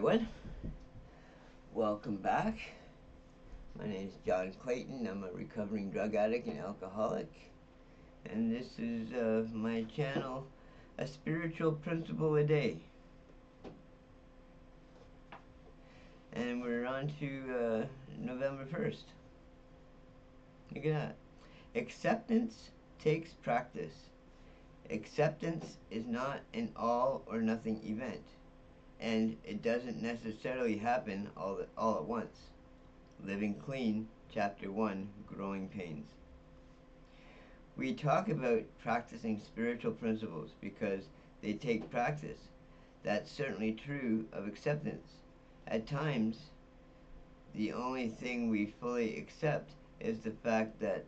everyone. Welcome back. My name is John Clayton. I'm a recovering drug addict and alcoholic. And this is my channel, A Spiritual Principle a Day. And we're on to November 1st. Look at that. Acceptance takes practice. Acceptance is not an all or nothing event, and it doesn't necessarily happen all at once. Living Clean, Chapter 1, Growing Pains. We talk about practicing spiritual principles because they take practice. That's certainly true of acceptance. At times, the only thing we fully accept is the fact that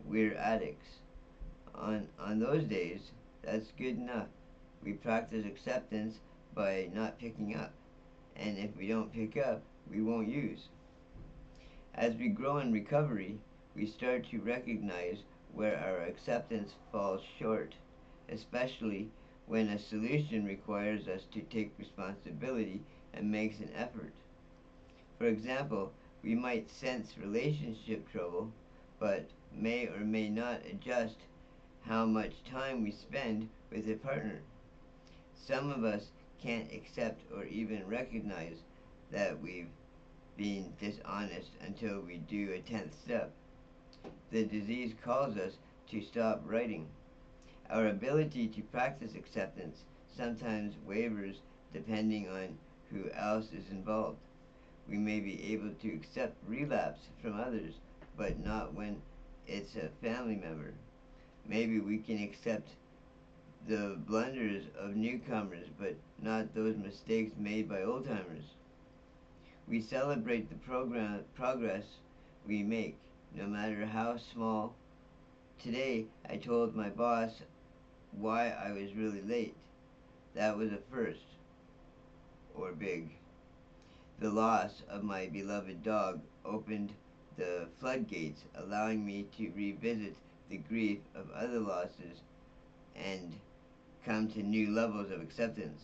we're addicts. On those days, that's good enough. We practice acceptance by not picking up, and if we don't pick up, we won't use. As we grow in recovery, we start to recognize where our acceptance falls short, especially when a solution requires us to take responsibility and makes an effort. For example, we might sense relationship trouble, but may or may not adjust how much time we spend with a partner. Some of us can't accept or even recognize that we've been dishonest until we do a 10th step. The disease calls us to stop writing. Our ability to practice acceptance sometimes wavers depending on who else is involved. We may be able to accept relapse from others, but not when it's a family member. Maybe we can accept the blunders of newcomers, but not those mistakes made by old-timers. We celebrate the progress we make, no matter how small. Today, I told my boss why I was really late. That was a first, or big. The loss of my beloved dog opened the floodgates, allowing me to revisit the grief of other losses and come to new levels of acceptance.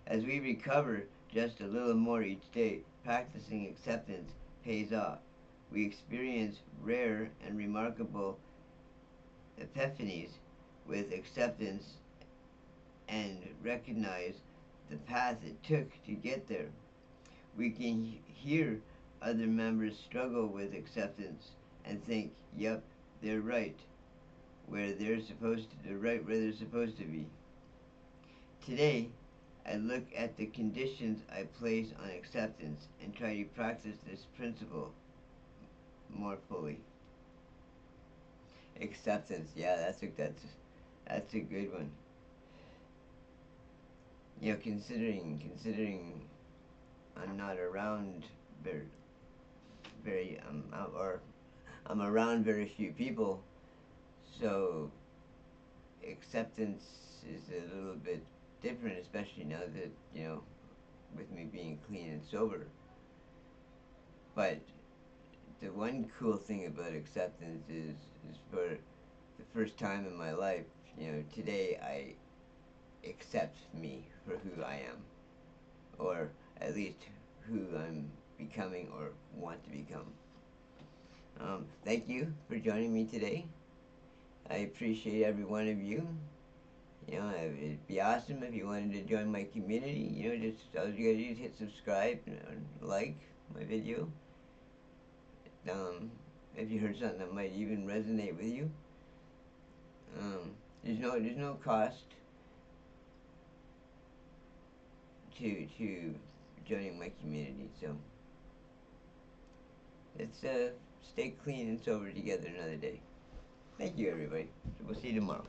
As we recover just a little more each day, practicing acceptance pays off. We experience rare and remarkable epiphanies with acceptance and recognize the path it took to get there. We can hear other members struggle with acceptance and think, yep, they're right where they're supposed to be. Today, I look at the conditions I place on acceptance and try to practice this principle more fully. Acceptance, yeah, that's a good one. You know, considering I'm not around I'm around very few people, so acceptance is a little bit different, especially now that, you know, with me being clean and sober. But the one cool thing about acceptance is for the first time in my life, you know, today I accept me for who I am, or at least who I'm becoming or want to become. Thank you for joining me today. I appreciate every one of you. You know, it'd be awesome if you wanted to join my community. You know, just all you gotta do is hit subscribe and like my video. If you heard something that might even resonate with you, there's no cost to joining my community. So let's stay clean and sober together another day. Thank you, everybody. We'll see you tomorrow.